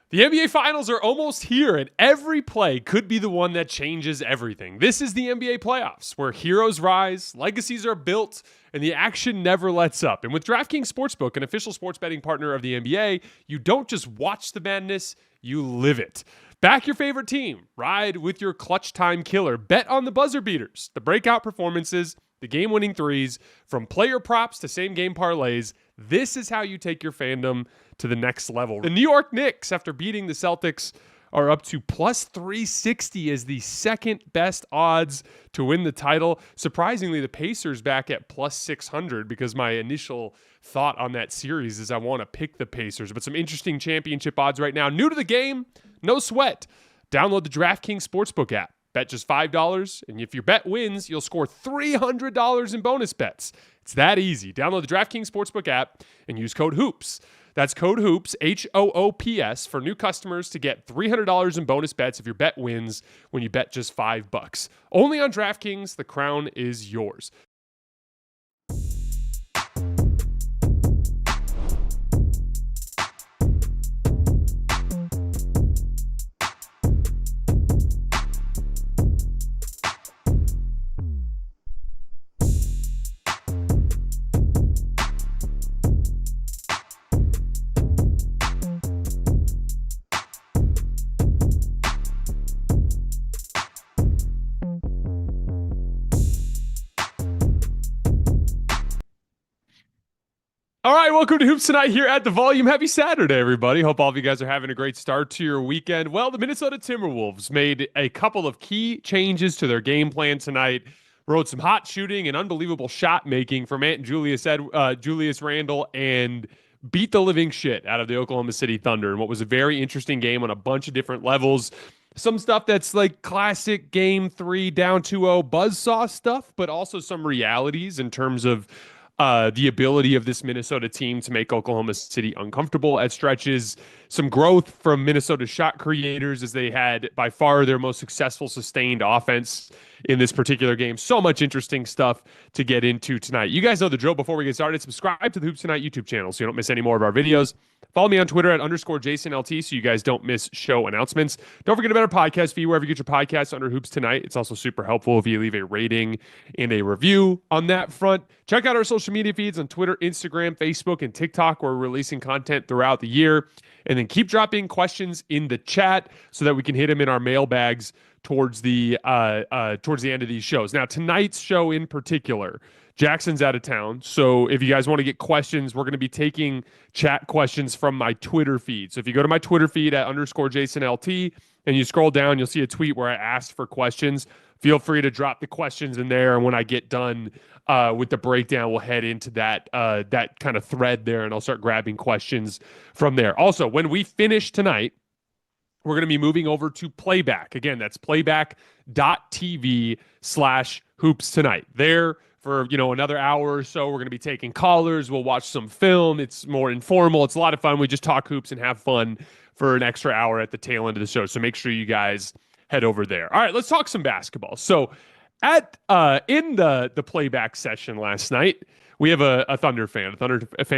The NBA Finals are almost here, and every play could be the one that changes everything. This is the NBA playoffs, where heroes rise, legacies are built, and the action never lets up. And with DraftKings Sportsbook, an official sports betting partner of the NBA, you don't just watch the madness, you live it. Back your favorite team, ride with your clutch time killer, bet on the buzzer beaters, the breakout performances, the game-winning threes, from player props to same-game parlays. This is how you take your fandom to the next level. The New York Knicks, after beating the Celtics, are up to plus 360 as the second best odds to win the title. Surprisingly, the Pacers back at plus 600 because my initial thought on that series is I want to pick the Pacers. But some interesting championship odds right now. New to the game, no sweat. Download the DraftKings Sportsbook app. Bet just $5, and if your bet wins, you'll score $300 in bonus bets. It's that easy. Download the DraftKings Sportsbook app and use code HOOPS. That's code HOOPS, HOOPS, for new customers to get $300 in bonus bets if your bet wins when you bet just $5. Only on DraftKings, the crown is yours. All right, welcome to Hoops Tonight here at The Volume. Happy Saturday, everybody. Hope all of you guys are having a great start to your weekend. Well, the Minnesota Timberwolves made a couple of key changes to their game plan tonight. Rode some hot shooting and unbelievable shot making from Julius Randle, and beat the living shit out of the Oklahoma City Thunder in what was a very interesting game on a bunch of different levels. Some stuff that's like classic Game 3 down 2-0 buzzsaw stuff, but also some realities in terms of the ability of this Minnesota team to make Oklahoma City uncomfortable at stretches. Some growth from Minnesota shot creators as they had by far their most successful sustained offense in this particular game. So much interesting stuff to get into tonight. You guys know the drill. Before we get started, subscribe to the Hoops Tonight YouTube channel so you don't miss any more of our videos. Follow me on Twitter at _JasonLT so you guys don't miss show announcements. Don't forget about our podcast feed wherever you get your podcasts under Hoops Tonight. It's also super helpful if you leave a rating and a review on that front. Check out our social media feeds on Twitter, Instagram, Facebook, and TikTok. We're releasing content throughout the year. And then keep dropping questions in the chat so that we can hit them in our mailbags towards the end of these shows. Now, tonight's show in particular, Jackson's out of town, so if you guys want to get questions, we're going to be taking chat questions from my Twitter feed. So if you go to my Twitter feed at _JasonLT and you scroll down, you'll see a tweet where I asked for questions. Feel free to drop the questions in there, and when I get done with the breakdown, we'll head into that kind of thread there, and I'll start grabbing questions from there. Also, when we finish tonight, we're going to be moving over to Playback. Again, that's playback.tv/hoops tonight. There for, another hour or so, we're going to be taking callers. We'll watch some film. It's more informal. It's a lot of fun. We just talk hoops and have fun for an extra hour at the tail end of the show. So make sure you guys head over there. All right, let's talk some basketball. So in the Playback session last night, we have a Thunder fan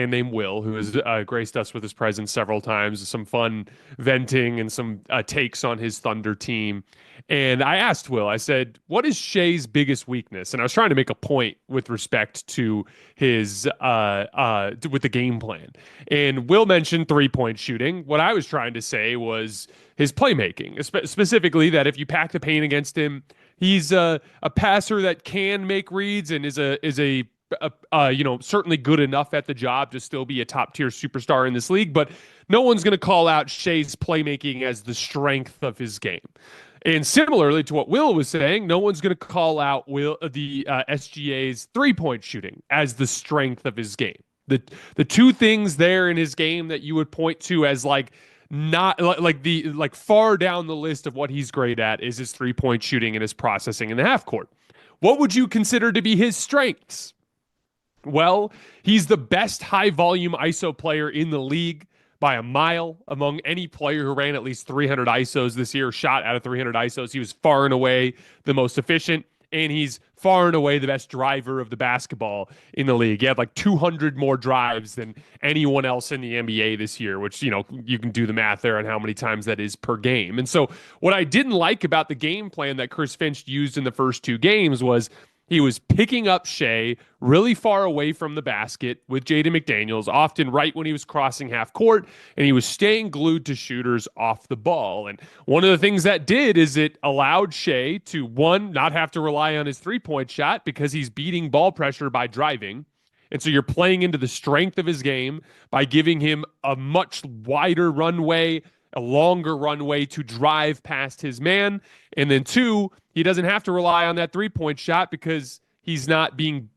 named Will, who has graced us with his presence several times, some fun venting and some takes on his Thunder team. And I asked Will, I said, what is Shai's biggest weakness? And I was trying to make a point with respect to his, with the game plan. And Will mentioned 3-point shooting. What I was trying to say was his playmaking, specifically that if you pack the paint against him, he's a passer that can make reads and is certainly good enough at the job to still be a top-tier superstar in this league, but no one's going to call out Shai's playmaking as the strength of his game. And similarly to what Will was saying, no one's going to call out SGA's 3-point shooting as the strength of his game. The two things there in his game that you would point to as not like far down the list of what he's great at is his 3-point shooting and his processing in the half court. What would you consider to be his strengths? Well, he's the best high-volume ISO player in the league by a mile among any player who ran at least 300 ISOs this year, shot out of 300 ISOs. He was far and away the most efficient. and he's far and away the best driver of the basketball in the league. He had like 200 more drives than anyone else in the NBA this year, which, you know, you can do the math there on how many times that is per game. And so what I didn't like about the game plan that Chris Finch used in the first two games was he was picking up Shea really far away from the basket with Jaden McDaniels, often right when he was crossing half court, and he was staying glued to shooters off the ball. And one of the things that did is it allowed Shea to, one, not have to rely on his three-point shot because he's beating ball pressure by driving. And so you're playing into the strength of his game by giving him a much wider runway, a longer runway to drive past his man. And then two, he doesn't have to rely on that three-point shot because he's not being,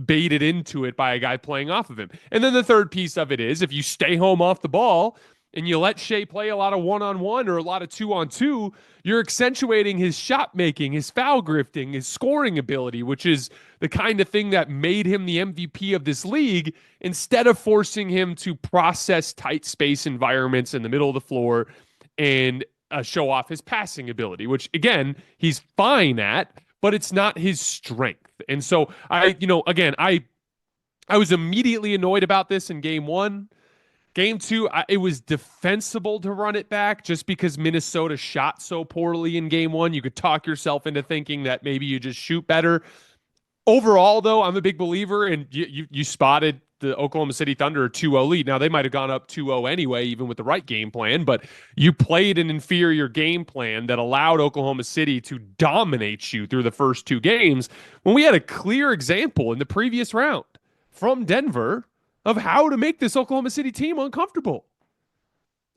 baited into it by a guy playing off of him. And then the third piece of it is if you stay home off the ball and you let Shea play a lot of one-on-one or a lot of two-on-two, you're accentuating his shot making, his foul grifting, his scoring ability, which is the kind of thing that made him the MVP of this league, instead of forcing him to process tight space environments in the middle of the floor and show off his passing ability, which, again, he's fine at, but it's not his strength. And so I was immediately annoyed about this in game one. Game two, it was defensible to run it back just because Minnesota shot so poorly in game one. You could talk yourself into thinking that maybe you just shoot better. Overall, though, I'm a big believer, and you spotted the Oklahoma City Thunder a 2-0 lead. Now, they might have gone up 2-0 anyway, even with the right game plan, but you played an inferior game plan that allowed Oklahoma City to dominate you through the first two games when we had a clear example in the previous round from Denver of how to make this Oklahoma City team uncomfortable.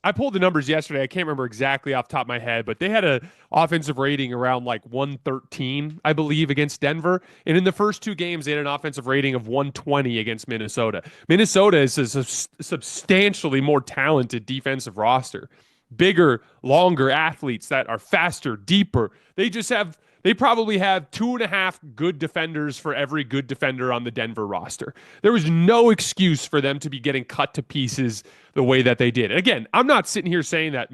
I pulled the numbers yesterday. I can't remember exactly off the top of my head, but they had an offensive rating around like 113, I believe, against Denver. And in the first two games, they had an offensive rating of 120 against Minnesota. Minnesota is a substantially more talented defensive roster. Bigger, longer athletes that are faster, deeper. They probably have 2.5 good defenders for every good defender on the Denver roster. There was no excuse for them to be getting cut to pieces the way that they did. Again, I'm not sitting here saying that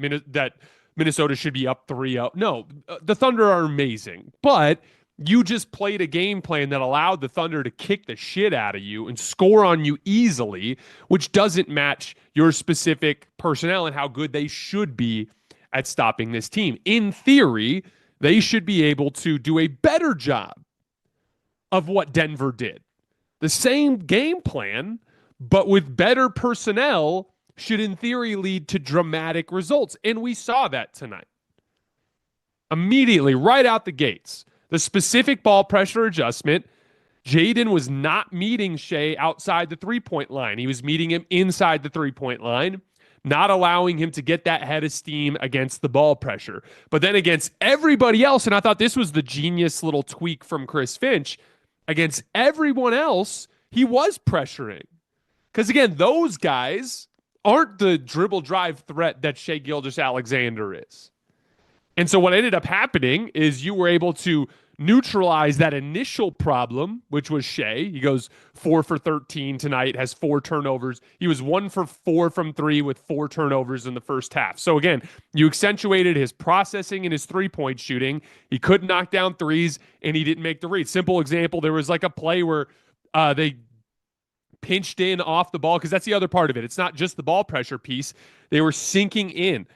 Minnesota should be up 3-0. No, the Thunder are amazing, but you just played a game plan that allowed the Thunder to kick the shit out of you and score on you easily, which doesn't match your specific personnel and how good they should be at stopping this team. In theory, they should be able to do a better job of what Denver did. The same game plan, but with better personnel, should in theory lead to dramatic results. And we saw that tonight. Immediately, right out the gates, the specific ball pressure adjustment, Jaden was not meeting Shea outside the three-point line. He was meeting him inside the three-point line, not allowing him to get that head of steam against the ball pressure. But then against everybody else, and I thought this was the genius little tweak from Chris Finch, against everyone else, he was pressuring. Because again, those guys aren't the dribble drive threat that Shai Gilgeous-Alexander is. And so what ended up happening is you were able to neutralize that initial problem, which was Shai. He goes 4 for 13 tonight, has 4 turnovers. He was 1 for 4 from 3 with 4 turnovers in the first half. So again, you accentuated his processing and his three-point shooting. He couldn't knock down threes, and he didn't make the read. Simple example, there was like a play where they pinched in off the ball, because that's the other part of it. It's not just the ball pressure piece. They were sinking in.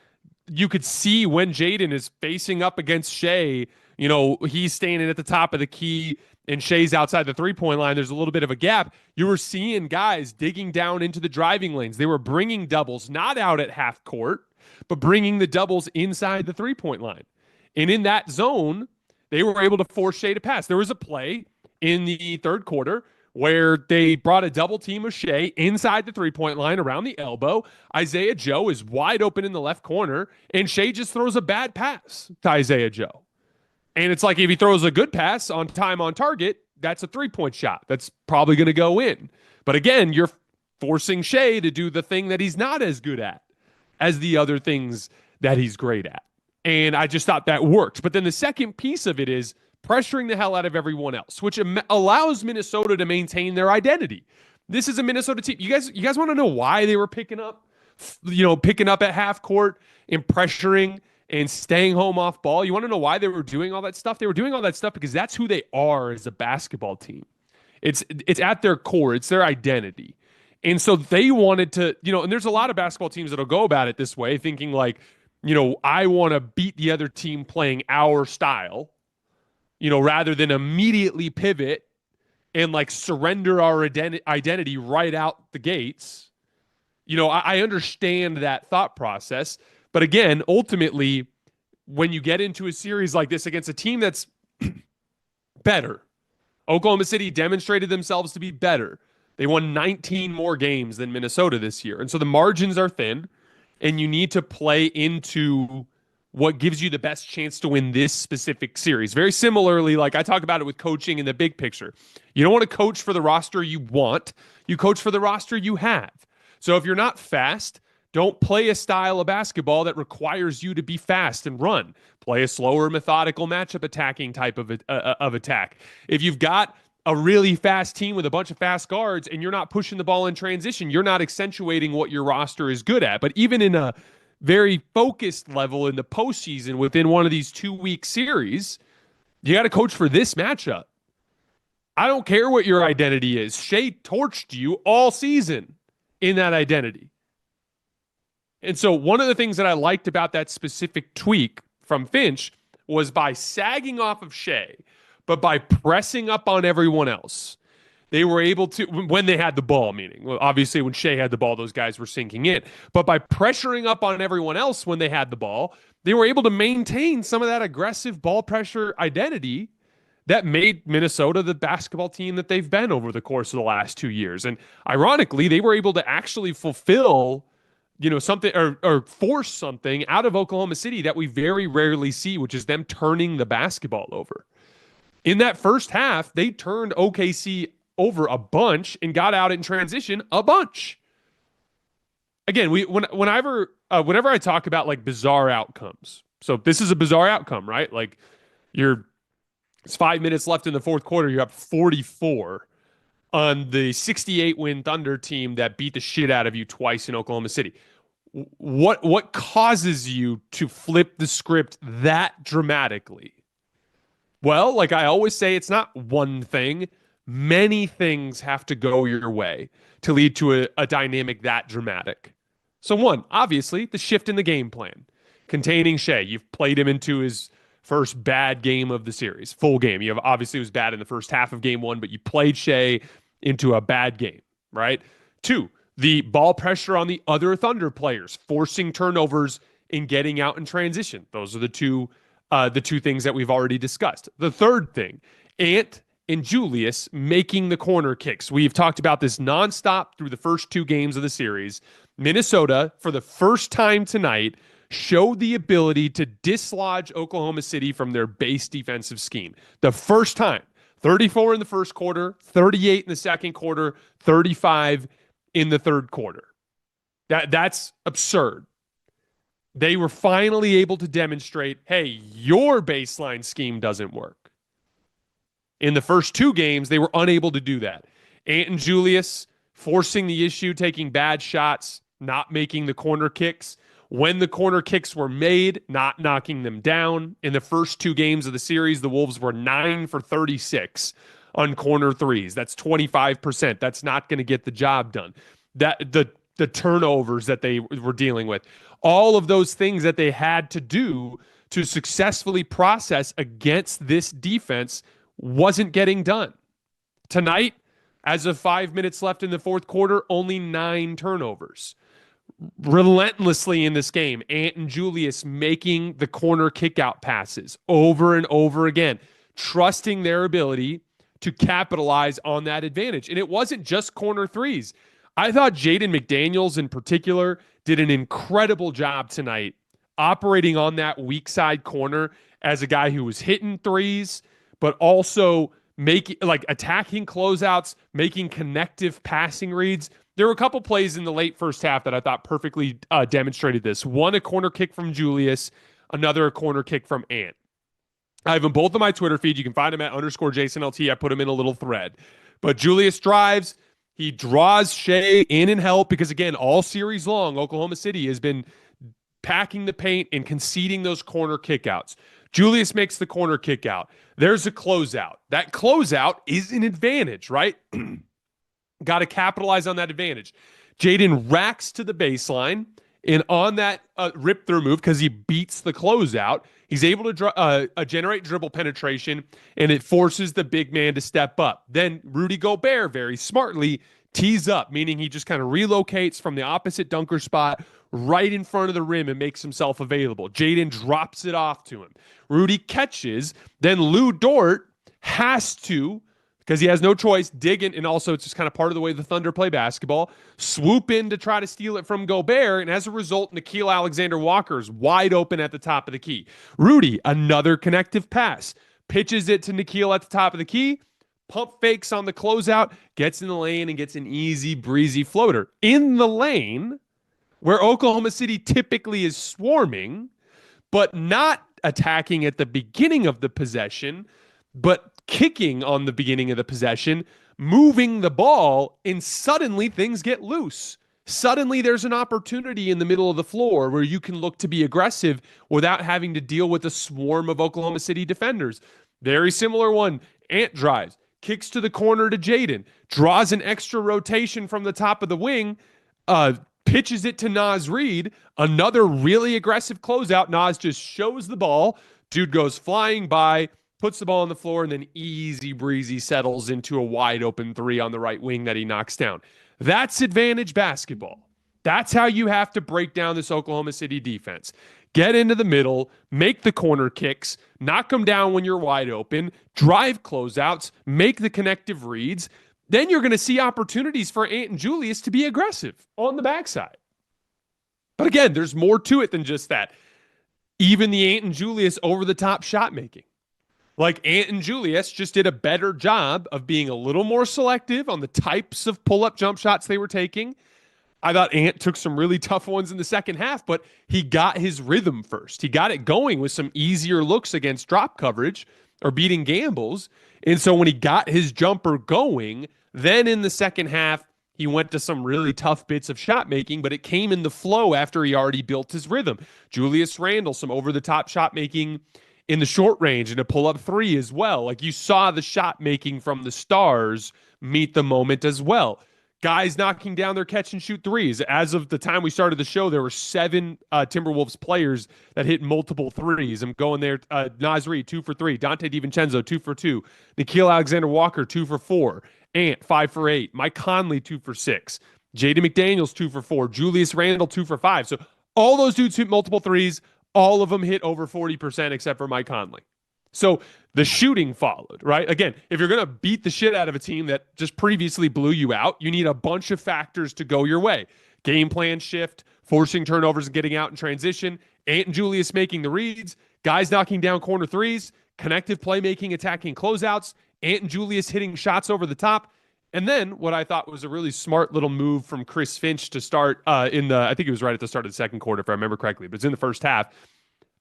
You could see when Jaden is facing up against Shai, you know, he's standing at the top of the key and Shai's outside the three-point line. There's a little bit of a gap. You were seeing guys digging down into the driving lanes. They were bringing doubles, not out at half court, but bringing the doubles inside the three-point line. And in that zone, they were able to force Shai to pass. There was a play in the third quarter where they brought a double team of Shai inside the three-point line around the elbow. Isaiah Joe is wide open in the left corner, and Shai just throws a bad pass to Isaiah Joe. And it's like if he throws a good pass on time on target, that's a three-point shot. That's probably going to go in. But again, you're forcing Shai to do the thing that he's not as good at as the other things that he's great at. And I just thought that worked. But then the second piece of it is pressuring the hell out of everyone else, which allows Minnesota to maintain their identity. This is a Minnesota team. You guys want to know why they were picking up at half court and pressuring and staying home off ball. You want to know why they were doing all that stuff? They were doing all that stuff because that's who they are as a basketball team. It's at their core. It's their identity. And so they wanted to, and there's a lot of basketball teams that'll go about it this way, thinking like, I want to beat the other team playing our style, rather than immediately pivot and like surrender our identity right out the gates. I understand that thought process. But again, ultimately, when you get into a series like this against a team that's better, Oklahoma City demonstrated themselves to be better. They won 19 more games than Minnesota this year. And so the margins are thin, and you need to play into what gives you the best chance to win this specific series. Very similarly, like I talk about it with coaching in the big picture. You don't want to coach for the roster you want. You coach for the roster you have. So if you're not fast, don't play a style of basketball that requires you to be fast and run. Play a slower, methodical matchup attacking type of attack. If you've got a really fast team with a bunch of fast guards and you're not pushing the ball in transition, you're not accentuating what your roster is good at. But even in a very focused level in the postseason within one of these 2-week series, you got to coach for this matchup. I don't care what your identity is. Shea torched you all season in that identity. And so one of the things that I liked about that specific tweak from Finch was by sagging off of Shea, but by pressing up on everyone else, they were able to, when they had the ball, meaning, well, obviously when Shea had the ball, those guys were sinking in. But by pressuring up on everyone else when they had the ball, they were able to maintain some of that aggressive ball pressure identity that made Minnesota the basketball team that they've been over the course of the last 2 years. And ironically, they were able to actually fulfill something or force something out of Oklahoma City that we very rarely see, which is them turning the basketball over. In that first half, they turned OKC over a bunch and got out in transition a bunch. Again, whenever I talk about like bizarre outcomes, so this is a bizarre outcome, right? Like it's 5 minutes left in the fourth quarter, you're up 44 on the 68-win Thunder team that beat the shit out of you twice in Oklahoma City. What causes you to flip the script that dramatically? Well, like I always say, it's not one thing. Many things have to go your way to lead to a dynamic that dramatic. So one, obviously, the shift in the game plan. Containing Shea. You've played him into his first bad game of the series. Full game. You have obviously it was bad in the first half of game one, but you played Shea into a bad game, right? 2, the ball pressure on the other Thunder players, forcing turnovers and getting out in transition. Those are the two things that we've already discussed. The third thing, Ant and Julius making the corner kicks. We've talked about this nonstop through the first 2 games of the series. Minnesota, for the first time tonight, showed the ability to dislodge Oklahoma City from their base defensive scheme. The first time. 34 in the first quarter, 38 in the second quarter, 35 in the third quarter. That's absurd. They were finally able to demonstrate, hey, your baseline scheme doesn't work. In the first 2 games, they were unable to do that. Ant and Julius forcing the issue, taking bad shots, not making the corner kicks. When the corner kicks were made, not knocking them down. In the first 2 games of the series, the Wolves were 9 for 36 on corner threes. That's 25%. That's not going to get the job done. The turnovers that they were dealing with, all of those things that they had to do to successfully process against this defense wasn't getting done. Tonight, as of 5 minutes left in the fourth quarter, only 9 turnovers. Relentlessly in this game, Ant and Julius making the corner kickout passes over and over again, trusting their ability to capitalize on that advantage. And it wasn't just corner threes. I thought Jaden McDaniels in particular did an incredible job tonight operating on that weak side corner as a guy who was hitting threes, but also attacking closeouts, making connective passing reads. There were a couple plays in the late first half that I thought perfectly demonstrated this. One, a corner kick from Julius, another a corner kick from Ant. I have them both on my Twitter feed. You can find them at _JasonLT. I put them in a little thread. But Julius drives. He draws Shea in and help because, again, all series long, Oklahoma City has been packing the paint and conceding those corner kickouts. Julius makes the corner kick out. There's a closeout. That closeout is an advantage, right? Got to capitalize on that advantage. Jaden racks to the baseline, and on that rip through move, because he beats the closeout, he's able to generate dribble penetration, and it forces the big man to step up. Then Rudy Gobert very smartly tees up, meaning he just kind of relocates from the opposite dunker spot right in front of the rim and makes himself available. Jaden drops it off to him. Rudy catches. Then Lou Dort has to, because he has no choice, dig in, and also it's just kind of part of the way the Thunder play basketball, swoop in to try to steal it from Gobert, and as a result, Nickeil Alexander-Walker is wide open at the top of the key. Rudy, another connective pass, pitches it to Nickeil at the top of the key, pump fakes on the closeout, gets in the lane, and gets an easy, breezy floater. In the lane, where Oklahoma City typically is swarming, but not attacking at the beginning of the possession, but kicking on the beginning of the possession, moving the ball, and suddenly things get loose. Suddenly there's an opportunity in the middle of the floor where you can look to be aggressive without having to deal with a swarm of Oklahoma City defenders. Very similar one. Ant drives, kicks to the corner to Jaden, draws an extra rotation from the top of the wing, pitches it to Naz Reid, another really aggressive closeout. Naz just shows the ball. Dude goes flying by, puts the ball on the floor, and then easy breezy settles into a wide open three on the right wing that he knocks down. That's advantage basketball. That's how you have to break down this Oklahoma City defense. Get into the middle, make the corner kicks, knock them down when you're wide open, drive closeouts, make the connective reads. Then you're going to see opportunities for Ant and Julius to be aggressive on the backside. But again, there's more to it than just that. Even the Ant and Julius over-the-top shot making. Like Ant and Julius just did a better job of being a little more selective on the types of pull-up jump shots they were taking. I thought Ant took some really tough ones in the second half, but he got his rhythm first. He got it going with some easier looks against drop coverage or beating gambles. And so when he got his jumper going, then in the second half, he went to some really tough bits of shot making, but it came in the flow after he already built his rhythm. Julius Randle, some over-the-top shot making in the short range and a pull-up three as well. Like you saw the shot making from the stars meet the moment as well. Guys knocking down their catch and shoot threes. As of the time we started the show, there were 7 Timberwolves players that hit multiple threes. I'm going there. Naz Reid, 2 for 3. Dante DiVincenzo, 2 for 2. Nickeil Alexander-Walker, 2 for 4. Ant, 5 for 8. Mike Conley, 2 for 6. Jaden McDaniels, 2 for 4. Julius Randle, 2 for 5. So all those dudes hit multiple threes. All of them hit over 40% except for Mike Conley. So the shooting followed, right? Again, if you're going to beat the shit out of a team that just previously blew you out, you need a bunch of factors to go your way. Game plan shift, forcing turnovers and getting out in transition, Ant and Julius making the reads, guys knocking down corner threes, connective playmaking, attacking closeouts, Ant and Julius hitting shots over the top. And then what I thought was a really smart little move from Chris Finch to start I think it was right at the start of the second quarter, if I remember correctly, but it's in the first half.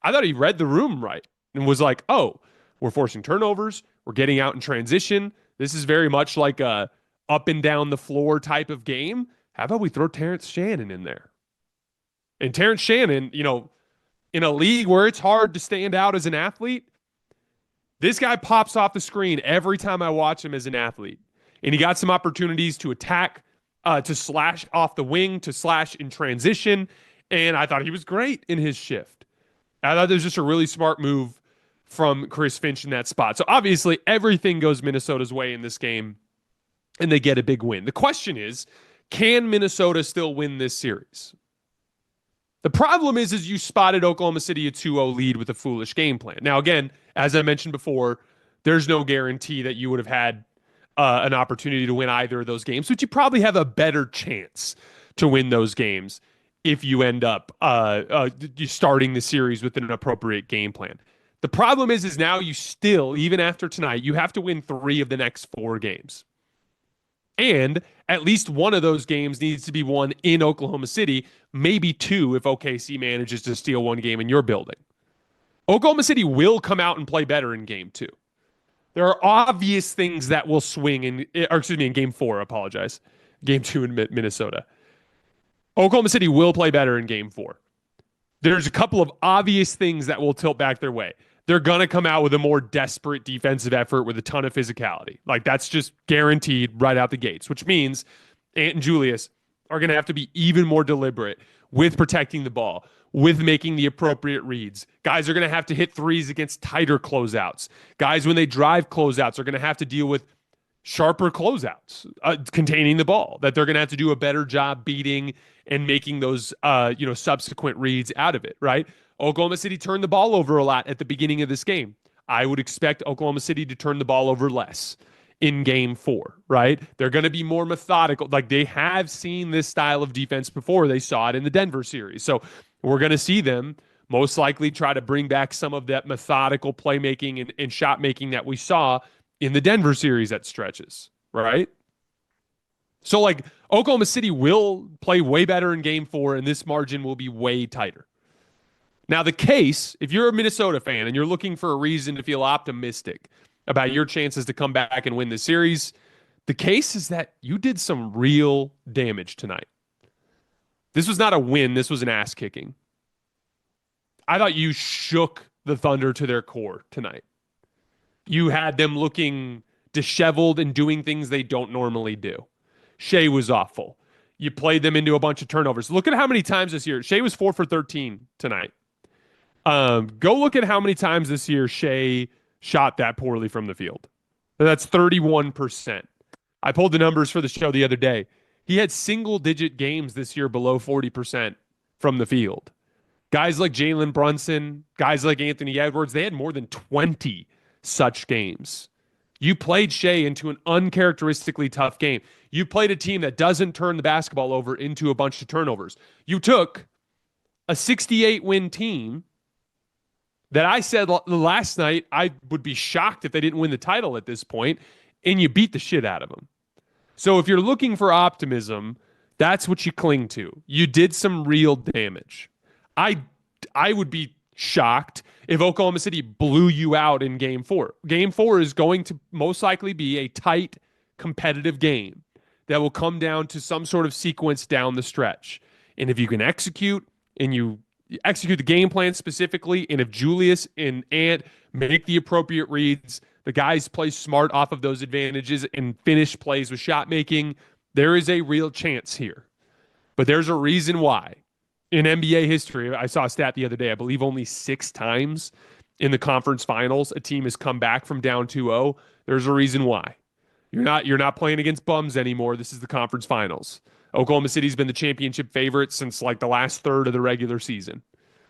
I thought he read the room right and was like, oh, we're forcing turnovers. We're getting out in transition. This is very much like a up and down the floor type of game. How about we throw Terrence Shannon in there? And Terrence Shannon, in a league where it's hard to stand out as an athlete, this guy pops off the screen every time I watch him as an athlete. And he got some opportunities to attack, to slash off the wing, to slash in transition. And I thought he was great in his shift. I thought it was just a really smart move from Chris Finch in that spot. So obviously everything goes Minnesota's way in this game, and they get a big win. The question is, can Minnesota still win this series? The problem is you spotted Oklahoma City a 2-0 lead with a foolish game plan. Now, again, as I mentioned before, there's no guarantee that you would have had an opportunity to win either of those games, but you probably have a better chance to win those games if you end up starting the series with an appropriate game plan. The problem is now you still, even after tonight, you have to win 3 of the next 4 games. And at least one of those games needs to be won in Oklahoma City, maybe 2 if OKC manages to steal 1 game in your building. Oklahoma City will come out and play better in game 2. There are obvious things that will swing in game 4, I apologize. Game 2 in Minnesota. Oklahoma City will play better in game 4. there's a couple of obvious things that will tilt back their way. They're going to come out with a more desperate defensive effort with a ton of physicality. Like that's just guaranteed right out the gates, which means Ant and Julius are going to have to be even more deliberate with protecting the ball, with making the appropriate reads. Guys are going to have to hit threes against tighter closeouts. Guys, when they drive closeouts, are going to have to deal with sharper closeouts containing the ball, that they're going to have to do a better job beating and making those subsequent reads out of it, right? Oklahoma City turned the ball over a lot at the beginning of this game. I would expect Oklahoma City to turn the ball over less in game 4, right? They're going to be more methodical. Like they have seen this style of defense before. They saw it in the Denver series. So we're going to see them most likely try to bring back some of that methodical playmaking and shot making that we saw in the Denver series at stretches, right? So like Oklahoma City will play way better in game 4 and this margin will be way tighter. Now the case, if you're a Minnesota fan and you're looking for a reason to feel optimistic about your chances to come back and win the series, the case is that you did some real damage tonight. This was not a win, this was an ass kicking. I thought you shook the Thunder to their core tonight. You had them looking disheveled and doing things they don't normally do. Shea was awful. You played them into a bunch of turnovers. Look at how many times this year. Shea was 4 for 13 tonight. Go look at how many times this year Shea shot that poorly from the field. That's 31%. I pulled the numbers for the show the other day. He had single-digit games this year below 40% from the field. Guys like Jalen Brunson, guys like Anthony Edwards, they had more than 20 such games. You played Shea into an uncharacteristically tough game. You played a team that doesn't turn the basketball over into a bunch of turnovers. You took a 68-win team that I said last night I would be shocked if they didn't win the title at this point, and you beat the shit out of them. So if you're looking for optimism, that's what you cling to. You did some real damage. I would be shocked if Oklahoma City blew you out in game 4. Game 4 is going to most likely be a tight, competitive game that will come down to some sort of sequence down the stretch. And if you can execute and you execute the game plan specifically, and if Julius and Ant make the appropriate reads, the guys play smart off of those advantages and finish plays with shot making, there is a real chance here. But there's a reason why. In NBA history, I saw a stat the other day, I believe only 6 times in the conference finals a team has come back from down 2-0. There's a reason why. You're not playing against bums anymore. This is the conference finals. Oklahoma City's been the championship favorite since like the last third of the regular season.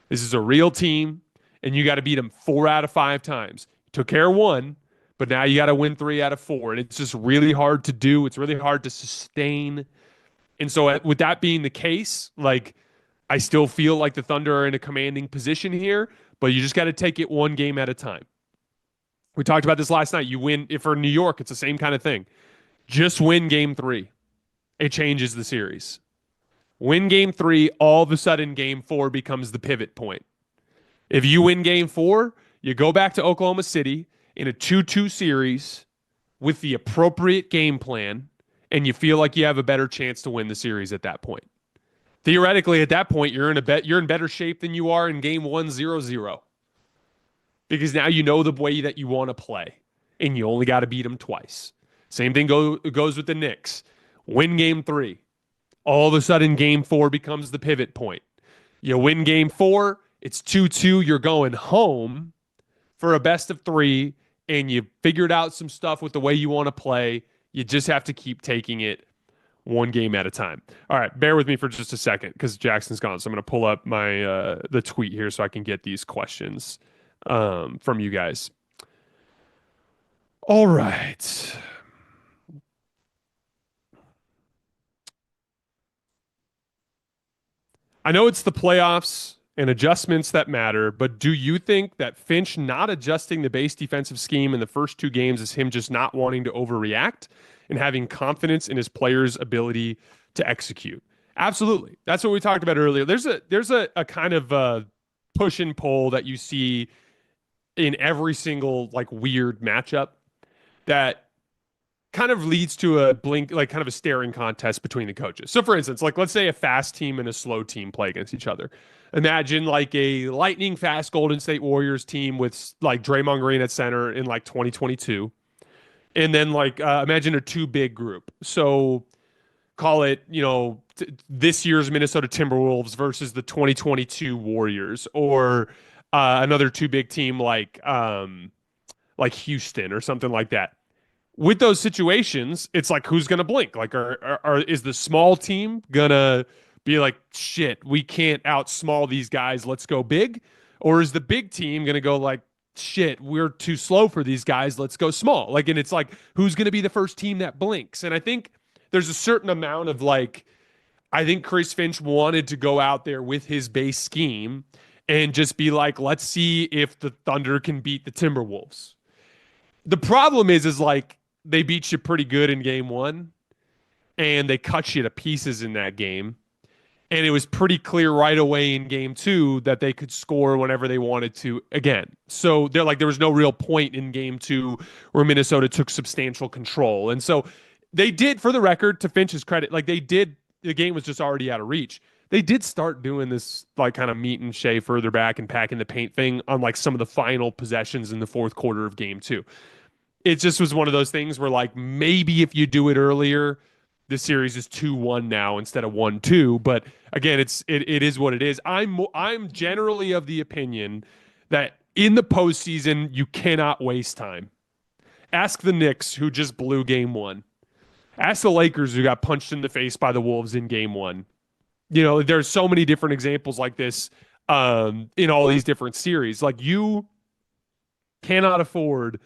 This is a real team, and you got to beat them 4 out of 5 times. Took care of 1, but now you got to win 3 out of 4, and it's just really hard to do. It's really hard to sustain. And so with that being the case, like, I still feel like the Thunder are in a commanding position here, but you just got to take it one game at a time. We talked about this last night. You win, if for New York, it's the same kind of thing. Just win game 3. It changes the series. Win game 3, all of a sudden game 4 becomes the pivot point. If you win game 4, you go back to Oklahoma City in a 2-2 series with the appropriate game plan, and you feel like you have a better chance to win the series at that point. Theoretically, at that point, you're in better shape than you are in game 1, 0-0. Because now you know the way that you want to play, and you only got to beat them twice. Same thing goes with the Knicks. Win game 3. All of a sudden, game 4 becomes the pivot point. You win game 4, it's 2-2, you're going home for a best of 3, and you figured out some stuff with the way you want to play. You just have to keep taking it one game at a time. All right, bear with me for just a second because Jackson's gone. So I'm going to pull up my the tweet here so I can get these questions from you guys. All right. I know it's the playoffs and adjustments that matter, but do you think that Finch not adjusting the base defensive scheme in the first 2 games is him just not wanting to overreact and having confidence in his players' ability to execute? Absolutely. That's what we talked about earlier. There's a kind of push and pull that you see in every single like weird matchup that kind of leads to a kind of a staring contest between the coaches. So for instance, like let's say a fast team and a slow team play against each other. Imagine like a lightning fast Golden State Warriors team with like Draymond Green at center in like 2022. And then like imagine a two big group. So call it, this year's Minnesota Timberwolves versus the 2022 Warriors, or another two big team like Houston or something like that. With those situations, it's like who's gonna blink? Like, is the small team gonna be like, shit, we can't out small these guys, let's go big? Or is the big team gonna go like, shit, we're too slow for these guys, let's go small? Like, and it's like, who's gonna be the first team that blinks? And I think there's a certain amount of like, I think Chris Finch wanted to go out there with his base scheme and just be like, let's see if the Thunder can beat the Timberwolves. The problem is like they beat you pretty good in game one and they cut you to pieces in that game. And it was pretty clear right away in game two that they could score whenever they wanted to again. So they're like, there was no real point in game two where Minnesota took substantial control. And so they did, for the record, to Finch's credit, like they did, the game was just already out of reach. They did start doing this like kind of meet and shea further back and packing the paint thing on like some of the final possessions in the fourth quarter of game two. It just was one of those things where like maybe if you do it earlier, the series is 2-1 now instead of 1-2. But again, it is what it is. I'm generally of the opinion that in the postseason you cannot waste time. Ask the Knicks, who just blew game one. Ask the Lakers, who got punched in the face by the Wolves in game one. There's so many different examples like this in all these different series. Like, you cannot afford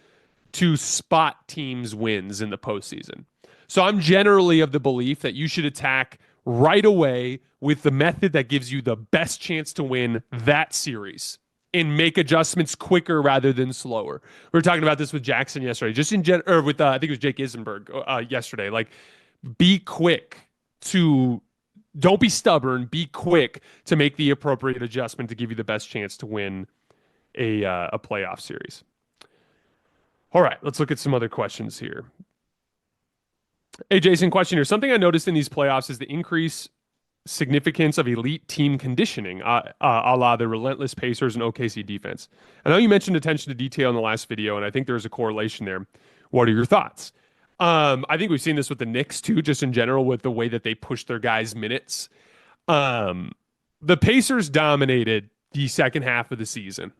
to spot teams' wins in the postseason. So I'm generally of the belief that you should attack right away with the method that gives you the best chance to win that series and make adjustments quicker rather than slower. We were talking about this with Jackson yesterday, just or with I think it was Jake Isenberg yesterday. Like, be quick to, don't be stubborn, be quick to make the appropriate adjustment to give you the best chance to win a playoff series. All right, let's look at some other questions here. Hey, Jason, question here. Something I noticed in these playoffs is the increased significance of elite team conditioning, a la the relentless Pacers and OKC defense. I know you mentioned attention to detail in the last video, and I think there's a correlation there. What are your thoughts? I think we've seen this with the Knicks too, just in general with the way that they push their guys' minutes. The Pacers dominated the second half of the season.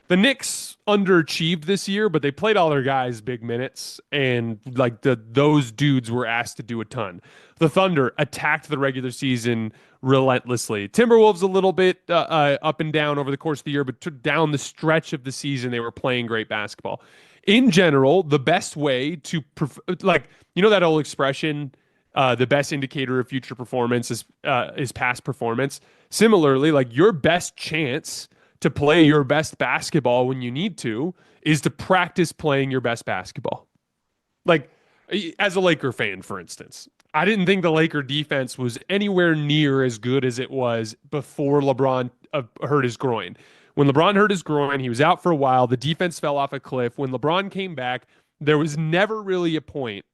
The Knicks underachieved this year, but they played all their guys big minutes, and like those dudes were asked to do a ton. The Thunder attacked the regular season relentlessly. Timberwolves a little bit up and down over the course of the year, but down the stretch of the season, they were playing great basketball. In general, the best way to that old expression, the best indicator of future performance is past performance. Similarly, like, your best chance to play your best basketball when you need to is to practice playing your best basketball. Like, as a Laker fan, for instance, I didn't think the Laker defense was anywhere near as good as it was before LeBron hurt his groin. When LeBron hurt his groin, he was out for a while. The defense fell off a cliff. When LeBron came back, there was never really a point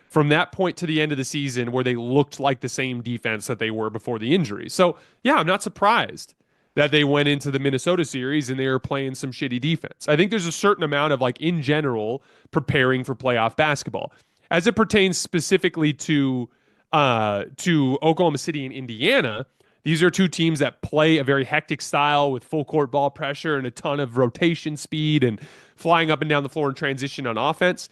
from that point to the end of the season where they looked like the same defense that they were before the injury. So, yeah, I'm not surprised that they went into the Minnesota series and they were playing some shitty defense. I think there's a certain amount of, like, in general, preparing for playoff basketball. As it pertains specifically to Oklahoma City and Indiana, these are two teams that play a very hectic style with full court ball pressure and a ton of rotation speed and flying up and down the floor in transition on offense.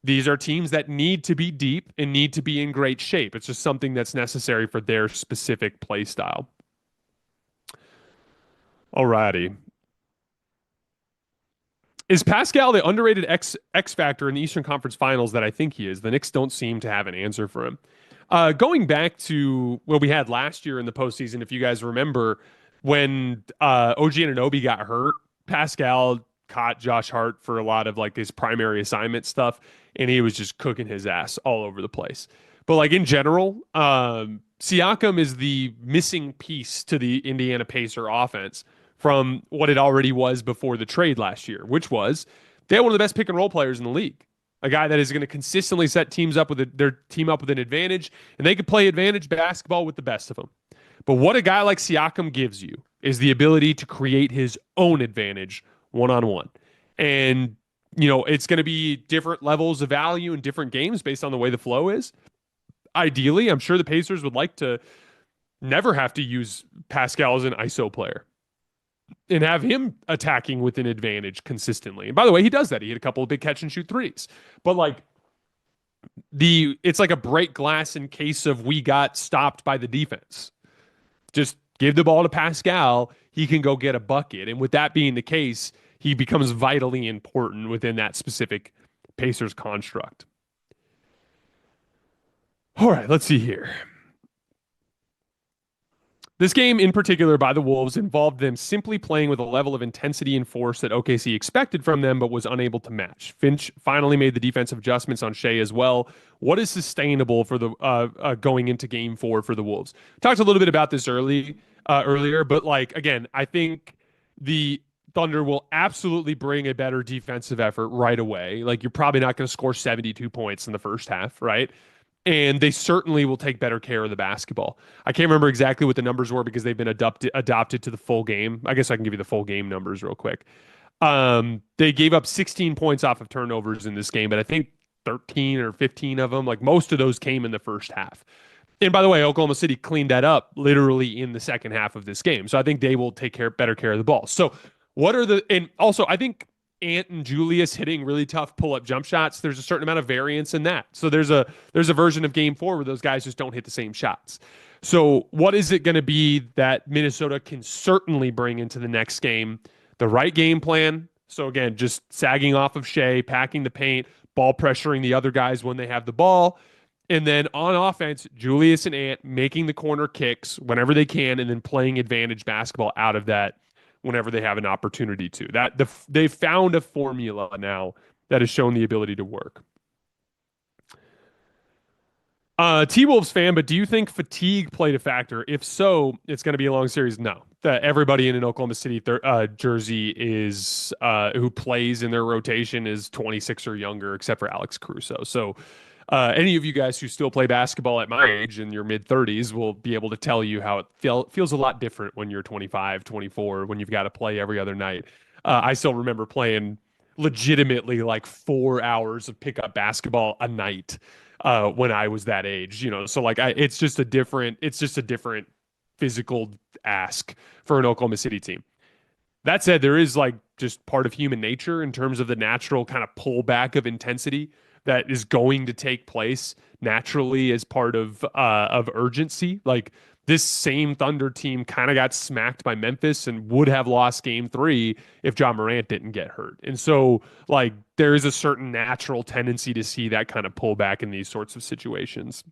These are teams that need to be deep and need to be in great shape. It's just something that's necessary for their specific play style. Alrighty. Is Pascal the underrated X factor in the Eastern Conference Finals that I think he is? The Knicks don't seem to have an answer for him. Going back to what we had last year in the postseason, if you guys remember, when OG Anunoby got hurt, Pascal caught Josh Hart for a lot of like his primary assignment stuff, and he was just cooking his ass all over the place. But like in general, Siakam is the missing piece to the Indiana Pacer offense from what it already was before the trade last year, which was they had one of the best pick and roll players in the league. A guy that is going to consistently set teams up with their team up with an advantage, and they could play advantage basketball with the best of them. But what a guy like Siakam gives you is the ability to create his own advantage one on one. And, it's going to be different levels of value in different games based on the way the flow is. Ideally, I'm sure the Pacers would like to never have to use Pascal as an ISO player and have him attacking with an advantage consistently. And by the way, he does that. He hit a couple of big catch and shoot threes. But like it's like a break glass in case of we got stopped by the defense. Just give the ball to Pascal, he can go get a bucket. And with that being the case, he becomes vitally important within that specific Pacers construct. All right, let's see here. This game in particular by the Wolves involved them simply playing with a level of intensity and force that OKC expected from them but was unable to match. Finch finally made the defensive adjustments on Shea as well. What is sustainable for the going into game 4 for the Wolves? Talked a little bit about this earlier, but like again, I think the Thunder will absolutely bring a better defensive effort right away. Like you're probably not going to score 72 points in the first half, right? And they certainly will take better care of the basketball. I can't remember exactly what the numbers were because they've been adopted to the full game. I guess I can give you the full game numbers real quick. They gave up 16 points off of turnovers in this game, but I think 13 or 15 of them, like most of those came in the first half. And by the way, Oklahoma City cleaned that up literally in the second half of this game. So I think they will take better care of the ball. So and also I think Ant and Julius hitting really tough pull-up jump shots, there's a certain amount of variance in that. So there's a version of game 4 where those guys just don't hit the same shots. So what is it going to be that Minnesota can certainly bring into the next game? The right game plan. So again, just sagging off of Shea, packing the paint, ball pressuring the other guys when they have the ball. And then on offense, Julius and Ant making the corner kicks whenever they can and then playing advantage basketball out of that whenever they have an opportunity to. They've found a formula now that has shown the ability to work. T-Wolves fan, but do you think fatigue played a factor? If so, it's going to be a long series. No. Everybody in an Oklahoma City jersey is who plays in their rotation is 26 or younger, except for Alex Caruso. So any of you guys who still play basketball at my age in your mid-30s will be able to tell you how it feels a lot different when you're 25, 24, when you've got to play every other night. I still remember playing legitimately like 4 hours of pickup basketball a night when I was that age, So like it's just a different physical ask for an Oklahoma City team. That said, there is like just part of human nature in terms of the natural kind of pullback of intensity that is going to take place naturally as part of urgency. Like this same Thunder team kind of got smacked by Memphis and would have lost game 3 if John Morant didn't get hurt. And so like there is a certain natural tendency to see that kind of pullback in these sorts of situations.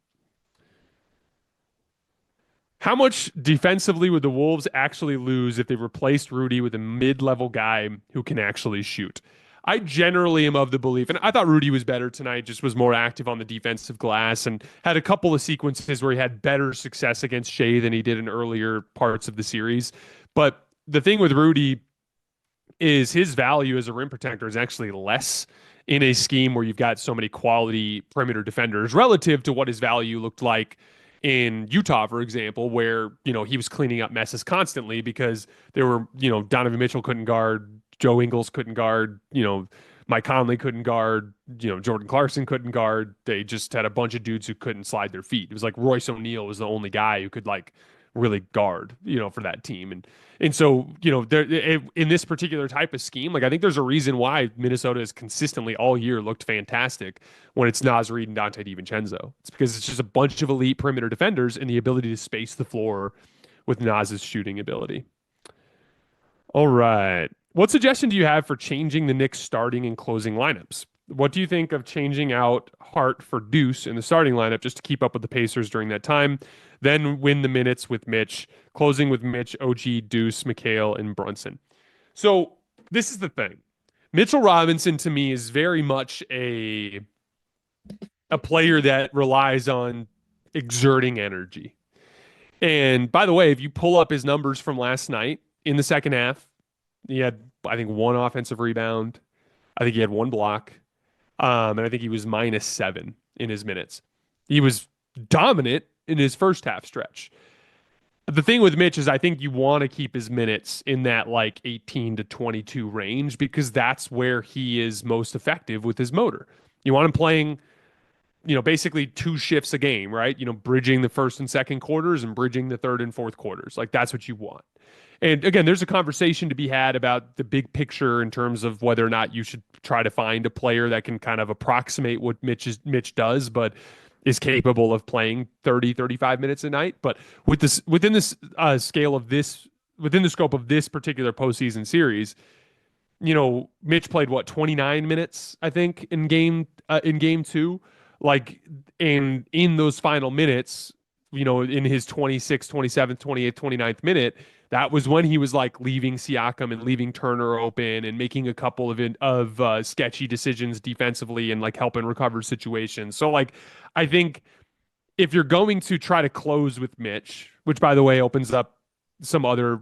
How much defensively would the Wolves actually lose if they replaced Rudy with a mid-level guy who can actually shoot? I generally am of the belief, and I thought Rudy was better tonight, just was more active on the defensive glass and had a couple of sequences where he had better success against Shea than he did in earlier parts of the series. But the thing with Rudy is his value as a rim protector is actually less in a scheme where you've got so many quality perimeter defenders relative to what his value looked like in Utah, for example, where, he was cleaning up messes constantly because there were, Donovan Mitchell couldn't guard, Joe Ingles couldn't guard, Mike Conley couldn't guard, Jordan Clarkson couldn't guard. They just had a bunch of dudes who couldn't slide their feet. It was like Royce O'Neal was the only guy who could like really guard, for that team. And so, in this particular type of scheme, like I think there's a reason why Minnesota has consistently all year looked fantastic when it's Naz Reid and Dante DiVincenzo. It's because it's just a bunch of elite perimeter defenders and the ability to space the floor with Naz's shooting ability. All right. What suggestion do you have for changing the Knicks starting and closing lineups? What do you think of changing out Hart for Deuce in the starting lineup just to keep up with the Pacers during that time? Then win the minutes with Mitch, closing with Mitch, OG, Deuce, McHale, and Brunson. So this is the thing. Mitchell Robinson to me is very much a player that relies on exerting energy. And by the way, if you pull up his numbers from last night in the second half, he had, I think, 1 offensive rebound. I think he had 1 block. And I think he was -7 in his minutes. He was dominant in his first half stretch. The thing with Mitch is I think you want to keep his minutes in that like 18 to 22 range because that's where he is most effective with his motor. You want him playing, basically two shifts a game, right? Bridging the first and second quarters and bridging the third and fourth quarters. Like that's what you want. And again, there's a conversation to be had about the big picture in terms of whether or not you should try to find a player that can kind of approximate what Mitch does, but is capable of playing 30, 35 minutes a night. But within this scale of this, within the scope of this particular postseason series, Mitch played what 29 minutes, I think, in game two. Like, and in those final minutes, in his 26th, 27th, 28th, 29th minute, that was when he was like leaving Siakam and leaving Turner open and making a couple of sketchy decisions defensively and like helping recover situations. So like, I think if you're going to try to close with Mitch, which by the way opens up some other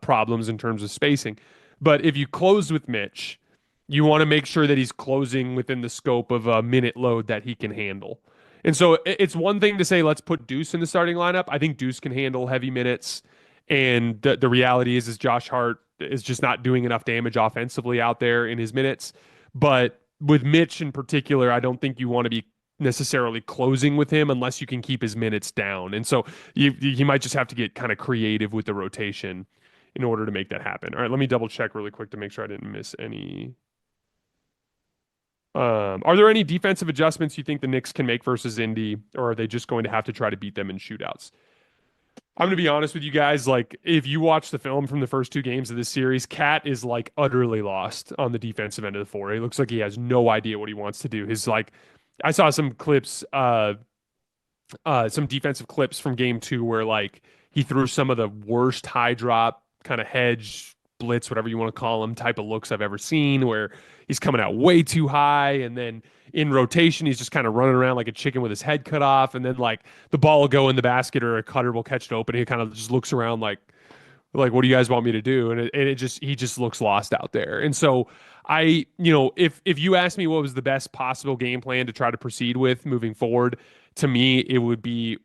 problems in terms of spacing, but if you close with Mitch, you want to make sure that he's closing within the scope of a minute load that he can handle. And so it's one thing to say, let's put Deuce in the starting lineup. I think Deuce can handle heavy minutes. And the reality is Josh Hart is just not doing enough damage offensively out there in his minutes. But with Mitch in particular, I don't think you want to be necessarily closing with him unless you can keep his minutes down. And so you might just have to get kind of creative with the rotation in order to make that happen. All right, let me double check really quick to make sure I didn't miss any. Are there any defensive adjustments you think the Knicks can make versus Indy, or are they just going to have to try to beat them in shootouts? I'm going to be honest with you guys. Like, if you watch the film from the first two games of this series, Cat is like utterly lost on the defensive end of the floor. He looks like he has no idea what he wants to do. I saw some clips, some defensive clips from game two where like he threw some of the worst high drop kind of hedge blitz, whatever you want to call them, type of looks I've ever seen, where he's coming out way too high, and then in rotation he's just kind of running around like a chicken with his head cut off, and then like the ball will go in the basket or a cutter will catch it open, and he kind of just looks around like what do you guys want me to do? And he just looks lost out there. And so if you ask me what was the best possible game plan to try to proceed with moving forward, to me it would be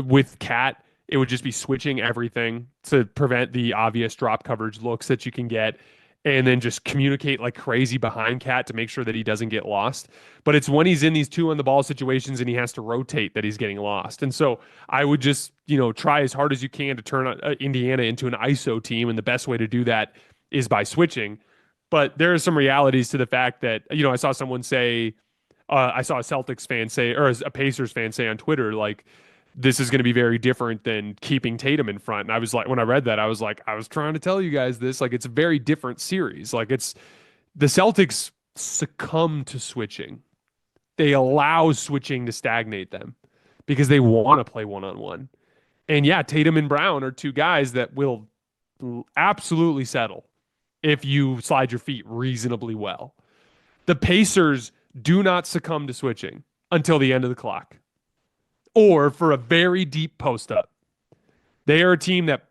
with Cat. It would just be switching everything to prevent the obvious drop coverage looks that you can get, and then just communicate like crazy behind Cat to make sure that he doesn't get lost. But it's when he's in these two on the ball situations and he has to rotate that he's getting lost. And so I would just, try as hard as you can to turn Indiana into an ISO team. And the best way to do that is by switching. But there are some realities to the fact that, I saw someone say, I saw a Celtics fan say, or a Pacers fan say on Twitter, like, this is going to be very different than keeping Tatum in front. And I was like, when I read that, I was like, I was trying to tell you guys this. Like, it's a very different series. Like, it's the Celtics succumb to switching. They allow switching to stagnate them because they want to play one-on-one. And yeah, Tatum and Brown are two guys that will absolutely settle if you slide your feet reasonably well. The Pacers do not succumb to switching until the end of the clock, or for a very deep post up. They are a team that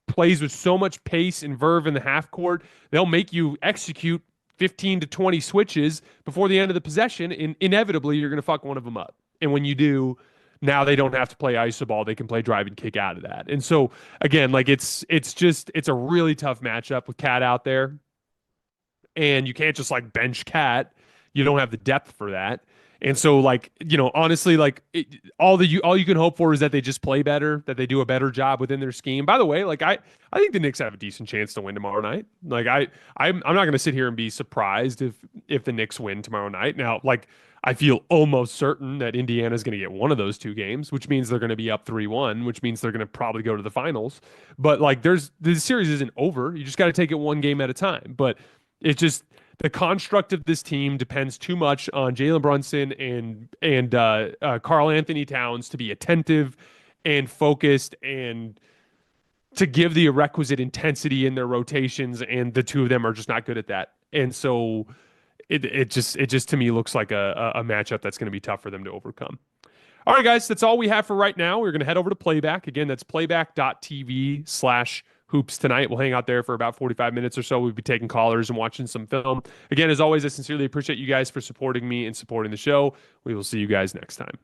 plays with so much pace and verve in the half court. They'll make you execute 15 to 20 switches before the end of the possession, and inevitably you're going to fuck one of them up. And when you do, now they don't have to play iso ball. They can play drive and kick out of that. And so again, like it's a really tough matchup with Cat out there. And you can't just like bench Cat. You don't have the depth for that. And so, like, honestly, like all you can hope for is that they just play better, that they do a better job within their scheme. By the way, like I think the Knicks have a decent chance to win tomorrow night. Like I'm not going to sit here and be surprised if the Knicks win tomorrow night. Now, like I feel almost certain that Indiana is going to get one of those two games, which means they're going to be up 3-1, which means they're going to probably go to the finals. But like the series isn't over. You just got to take it one game at a time. But it's just the construct of this team depends too much on Jalen Brunson and Karl Anthony Towns to be attentive and focused and to give the requisite intensity in their rotations, and the two of them are just not good at that. And so it just to me looks like a matchup that's going to be tough for them to overcome. All right, guys, that's all we have for right now. We're going to head over to Playback. Again, that's playback.tv/hoops tonight. We'll hang out there for about 45 minutes or so. We'll be taking callers and watching some film. Again, as always, I sincerely appreciate you guys for supporting me and supporting the show. We will see you guys next time.